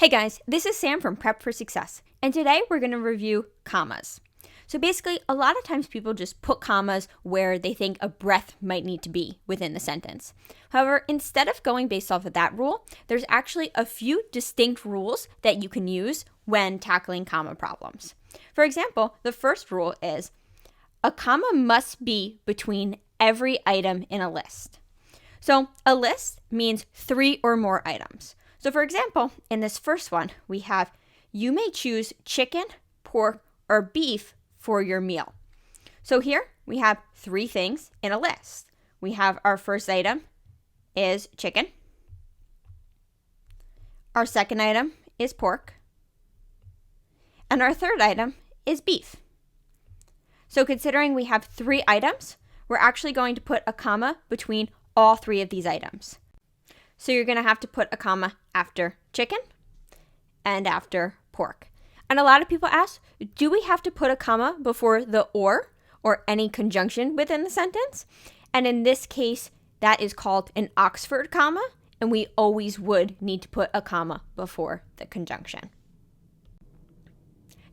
Hey guys, this is Sam from Prep for Success, and today we're going to review commas. So basically, a lot of times people just put commas where they think a breath might need to be within the sentence. However, instead of going based off of that rule, there's actually a few distinct rules that you can use when tackling comma problems. For example, the first rule is a comma must be between every item in a list. So a list means 3 or more items. So for example, in this first one, we have, you may choose chicken, pork, or beef for your meal. So here we have 3 things in a list. We have our first item is chicken. Our second item is pork. And our third item is beef. So considering we have 3 items, we're actually going to put a comma between all 3 of these items. So you're going to have to put a comma after chicken and after pork. And a lot of people ask, do we have to put a comma before the or any conjunction within the sentence? And in this case, that is called an Oxford comma, and we always would need to put a comma before the conjunction.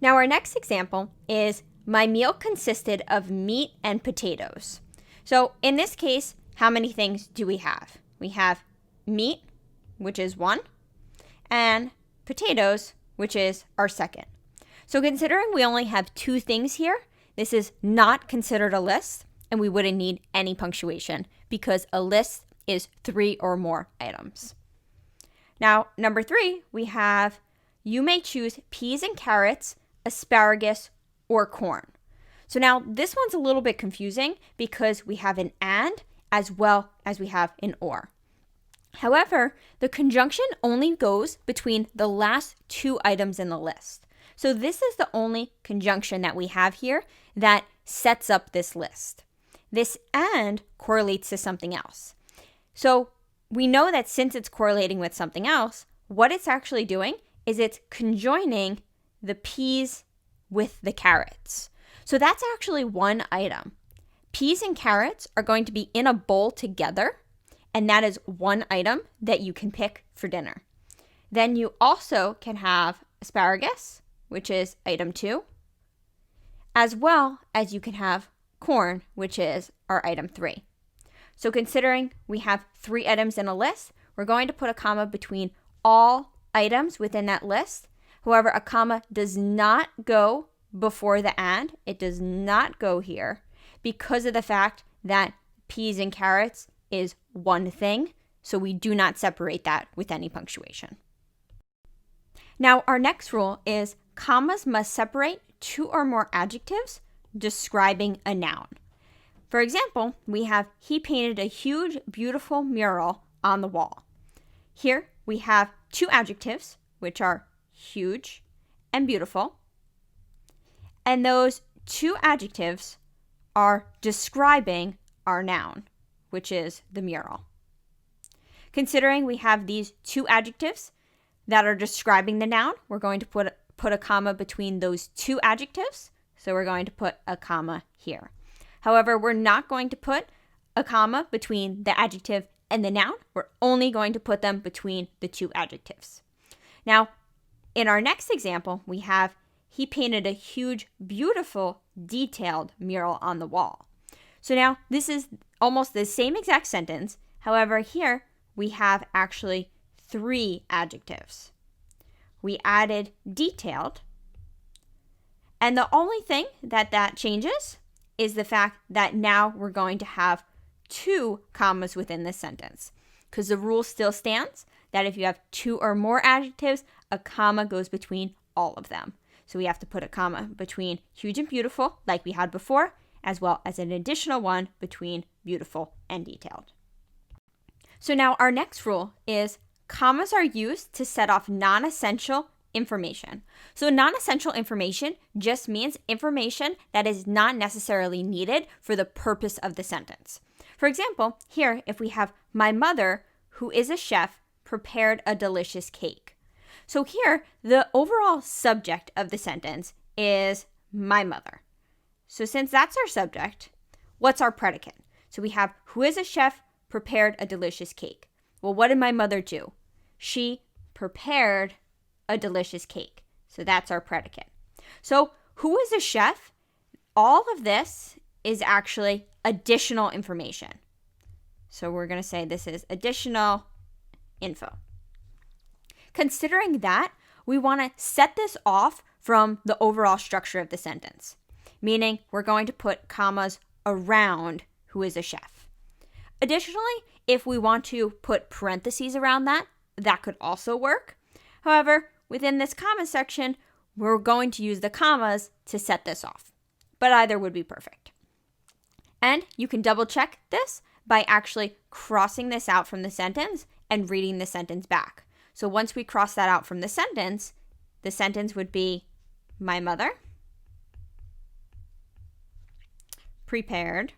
Now our next example is, my meal consisted of meat and potatoes. So in this case, how many things do we have? We have meat, which is 1, and potatoes, which is our second. So considering we only have 2 things here, this is not considered a list, and we wouldn't need any punctuation because a list is 3 or more items. Now, number 3, we have, you may choose peas and carrots, asparagus, or corn. So now this one's a little bit confusing because we have an and as well as we have an or. However, the conjunction only goes between the last 2 items in the list. So this is the only conjunction that we have here that sets up this list. This and correlates to something else. So we know that since it's correlating with something else, what it's actually doing is it's conjoining the peas with the carrots. So that's actually one item. Peas and carrots are going to be in a bowl together, and that is one item that you can pick for dinner. Then you also can have asparagus, which is item 2, as well as you can have corn, which is our item 3. So considering we have 3 items in a list, we're going to put a comma between all items within that list. However, a comma does not go before the and. It does not go here because of the fact that peas and carrots is one thing, so we do not separate that with any punctuation. Now, our next rule is commas must separate 2 or more adjectives describing a noun. For example, we have, he painted a huge, beautiful mural on the wall. Here we have 2 adjectives, which are huge and beautiful. And those 2 adjectives are describing our noun, which is the mural. Considering we have these 2 adjectives that are describing the noun, we're going to put a comma between those 2 adjectives. So we're going to put a comma here. However, we're not going to put a comma between the adjective and the noun. We're only going to put them between the 2 adjectives. Now, in our next example, we have, he painted a huge, beautiful, detailed mural on the wall. So now this is almost the same exact sentence. However, here we have actually 3 adjectives. We added detailed. And the only thing that changes is the fact that now we're going to have 2 commas within this sentence. Because the rule still stands that if you have 2 or more adjectives, a comma goes between all of them. So we have to put a comma between huge and beautiful, like we had before, as well as an additional one between beautiful and detailed. So now our next rule is commas are used to set off non-essential information. So non-essential information just means information that is not necessarily needed for the purpose of the sentence. For example, here, if we have, my mother, who is a chef, prepared a delicious cake. So here, the overall subject of the sentence is my mother. So since that's our subject, what's our predicate? So we have, who is a chef, prepared a delicious cake. Well, what did my mother do? She prepared a delicious cake. So that's our predicate. So who is a chef? All of this is actually additional information. So we're going to say this is additional info. Considering that, we want to set this off from the overall structure of the sentence, meaning we're going to put commas around who is a chef. Additionally, if we want to put parentheses around that, that could also work. However, within this comma section, we're going to use the commas to set this off, but either would be perfect. And you can double check this by actually crossing this out from the sentence and reading the sentence back. So once we cross that out from the sentence would be, my mother prepared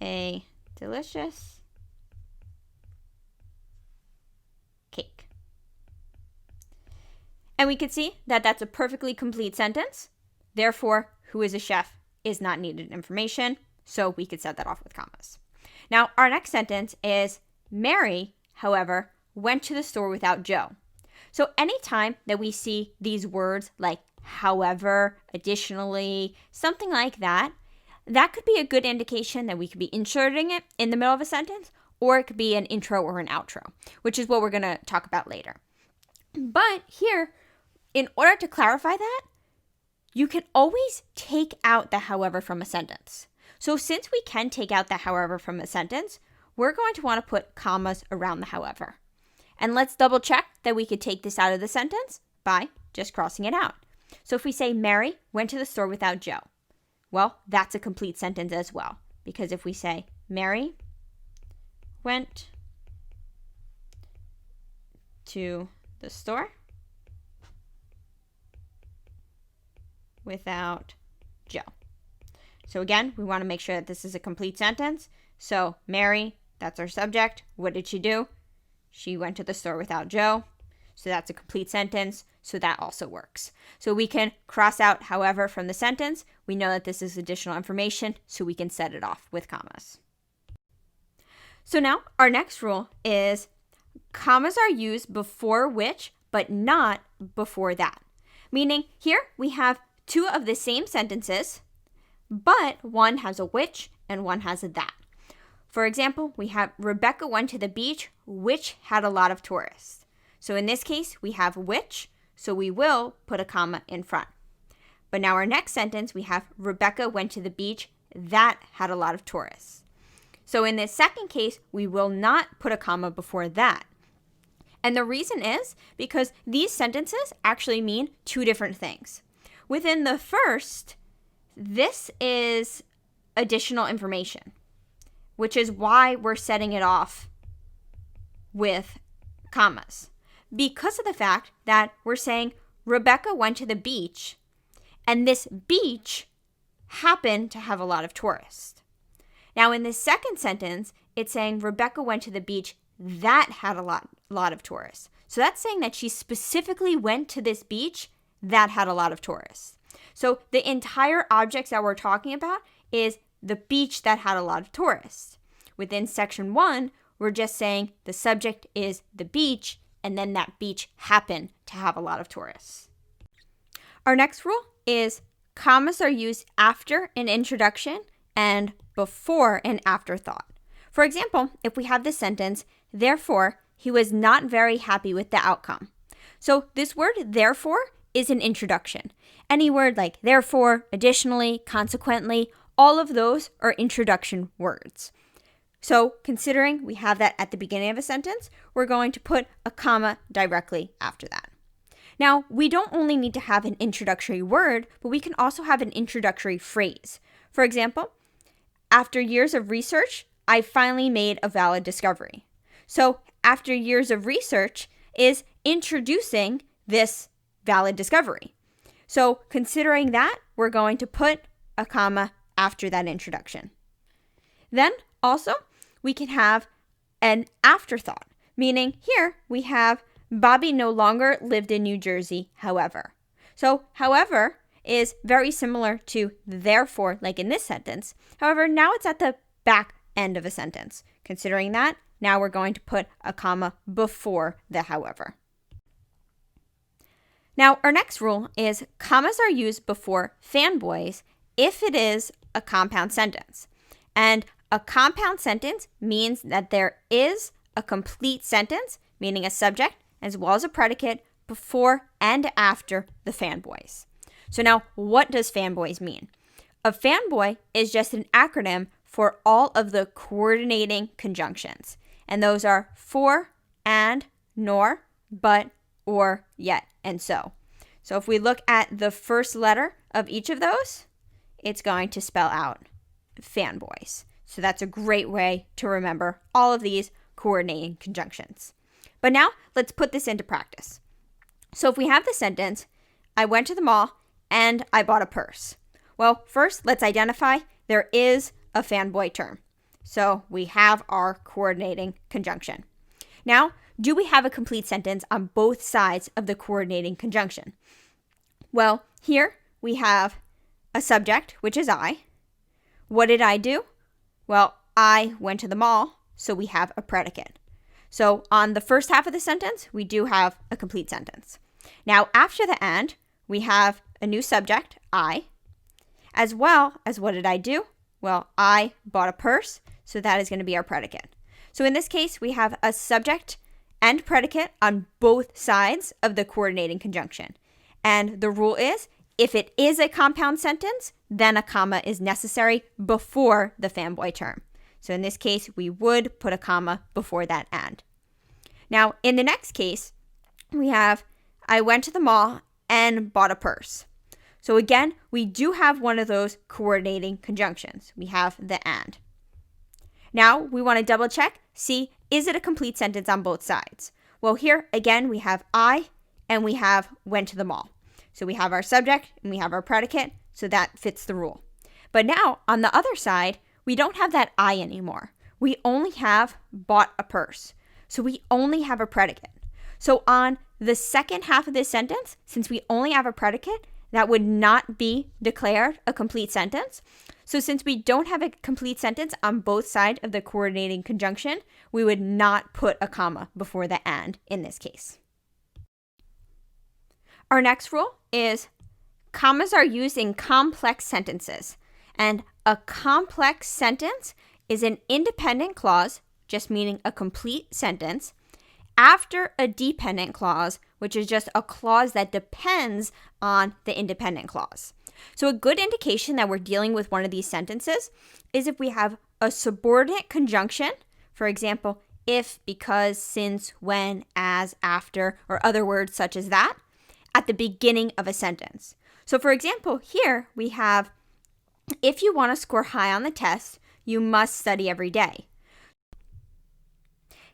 a delicious cake. And we can see that that's a perfectly complete sentence. Therefore, who is a chef is not needed information. So we could set that off with commas. Now, our next sentence is Mary, however, went to the store without Joe. So anytime that we see these words like however, additionally, something like that, that could be a good indication that we could be inserting it in the middle of a sentence, or it could be an intro or an outro, which is what we're going to talk about later. But here, in order to clarify that, you can always take out the however from a sentence. So since we can take out the however from a sentence, we're going to want to put commas around the however. And let's double check that we could take this out of the sentence by just crossing it out. So if we say Mary went to the store without Joe, well, that's a complete sentence as well. Because if we say Mary went to the store without Joe. So again, we want to make sure that this is a complete sentence. So Mary, that's our subject. What did she do? She went to the store without Joe. So that's a complete sentence. So that also works. So we can cross out however from the sentence. We know that this is additional information, so we can set it off with commas. So now our next rule is commas are used before which, but not before that. Meaning here we have two of the same sentences, but one has a which and one has a that. For example, we have Rebecca went to the beach, which had a lot of tourists. So in this case, we have which, so we will put a comma in front. But now our next sentence, we have Rebecca went to the beach, that had a lot of tourists. So in this second case, we will not put a comma before that. And the reason is because these sentences actually mean two different things. Within the first, this is additional information, which is why we're setting it off with commas. Because of the fact that we're saying Rebecca went to the beach, and this beach happened to have a lot of tourists. Now in this second sentence, it's saying Rebecca went to the beach that had a lot of tourists. So that's saying that she specifically went to this beach that had a lot of tourists. So the entire objects that we're talking about is the beach that had a lot of tourists. Within section 1, we're just saying the subject is the beach, and then that beach happened to have a lot of tourists. Our next rule is commas are used after an introduction and before an afterthought. For example, if we have this sentence, therefore, he was not very happy with the outcome. So this word therefore is an introduction. Any word like therefore, additionally, consequently, all of those are introduction words. So considering we have that at the beginning of a sentence, we're going to put a comma directly after that. Now, we don't only need to have an introductory word, but we can also have an introductory phrase. For example, after years of research, I finally made a valid discovery. So after years of research is introducing this valid discovery. So considering that, we're going to put a comma after that introduction. Then also, we can have an afterthought, meaning here we have Bobby no longer lived in New Jersey, however. So however is very similar to therefore, like in this sentence. However, now it's at the back end of a sentence. Considering that, now we're going to put a comma before the however. Now, our next rule is commas are used before fanboys if it is a compound sentence. And a compound sentence means that there is a complete sentence, meaning a subject as well as a predicate, before and after the fanboys. So now, what does fanboys mean? A fanboy is just an acronym for all of the coordinating conjunctions. And those are for, and, nor, but, or, yet, and so. So if we look at the first letter of each of those, it's going to spell out fanboys. So that's a great way to remember all of these coordinating conjunctions. But now let's put this into practice. So if we have the sentence, I went to the mall and I bought a purse. Well, first let's identify there is a fanboy term. So we have our coordinating conjunction. Now, do we have a complete sentence on both sides of the coordinating conjunction? Well, here we have a subject, which is I. What did I do? Well, I went to the mall, so we have a predicate. So on the first half of the sentence, we do have a complete sentence. Now, after the and, we have a new subject, I, as well as what did I do? Well, I bought a purse, so that is going to be our predicate. So in this case, we have a subject and predicate on both sides of the coordinating conjunction. And the rule is, if it is a compound sentence, then a comma is necessary before the fanboy term. So in this case, we would put a comma before that and. Now, in the next case, we have, I went to the mall and bought a purse. So again, we do have one of those coordinating conjunctions. We have the and. Now, we want to double check, see, is it a complete sentence on both sides? Well, here, again, we have I and we have went to the mall. So we have our subject and we have our predicate, so that fits the rule. But now, on the other side, we don't have that I anymore. We only have bought a purse. So we only have a predicate. So on the second half of this sentence, since we only have a predicate, that would not be declared a complete sentence. So since we don't have a complete sentence on both sides of the coordinating conjunction, we would not put a comma before the and in this case. Our next rule is commas are used in complex sentences. And a complex sentence is an independent clause, just meaning a complete sentence, after a dependent clause, which is just a clause that depends on the independent clause. So a good indication that we're dealing with one of these sentences is if we have a subordinate conjunction, for example, if, because, since, when, as, after, or other words such as that, at the beginning of a sentence. So for example, here we have, if you want to score high on the test, you must study every day.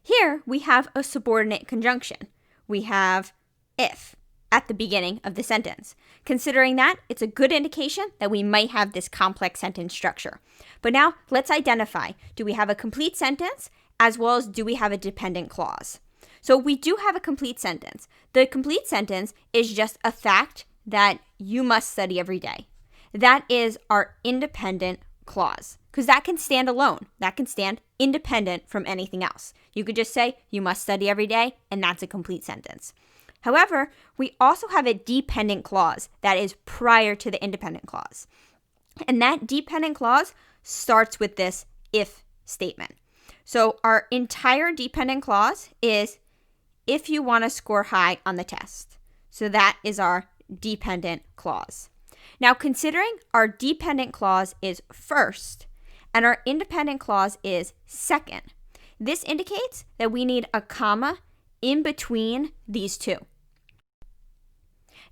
Here we have a subordinate conjunction. We have if at the beginning of the sentence. Considering that, it's a good indication that we might have this complex sentence structure. But now let's identify, do we have a complete sentence as well as do we have a dependent clause? So we do have a complete sentence. The complete sentence is just a fact that you must study every day. That is our independent clause, because that can stand alone. That can stand independent from anything else. You could just say, you must study every day, and that's a complete sentence. However, we also have a dependent clause that is prior to the independent clause. And that dependent clause starts with this if statement. So our entire dependent clause is if you want to score high on the test. So that is our dependent clause. Now, considering our dependent clause is first and our independent clause is second, this indicates that we need a comma in between these two.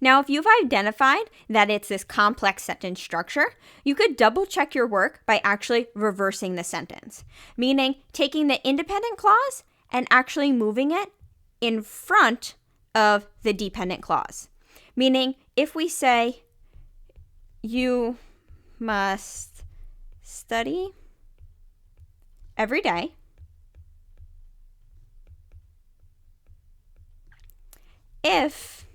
Now, if you've identified that it's this complex sentence structure, you could double check your work by actually reversing the sentence, meaning taking the independent clause and actually moving it in front of the dependent clause. Meaning, if we say, you must study every day, if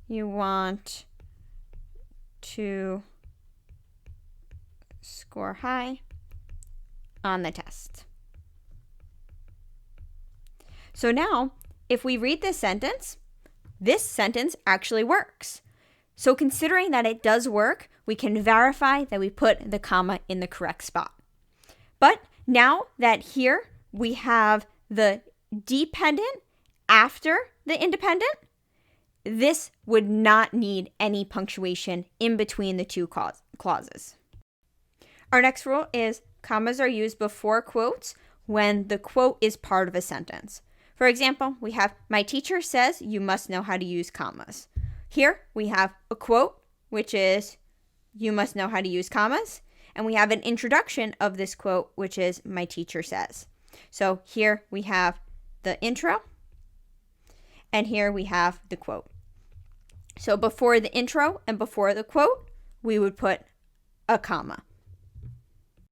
you want to score high on the test. So now, if we read this sentence actually works. So considering that it does work, we can verify that we put the comma in the correct spot. But now that here we have the dependent after the independent, this would not need any punctuation in between the two clauses. Our next rule is commas are used before quotes when the quote is part of a sentence. For example, we have, my teacher says you must know how to use commas. Here we have a quote, which is, you must know how to use commas. And we have an introduction of this quote, which is, my teacher says. So here we have the intro, and here we have the quote. So before the intro and before the quote, we would put a comma.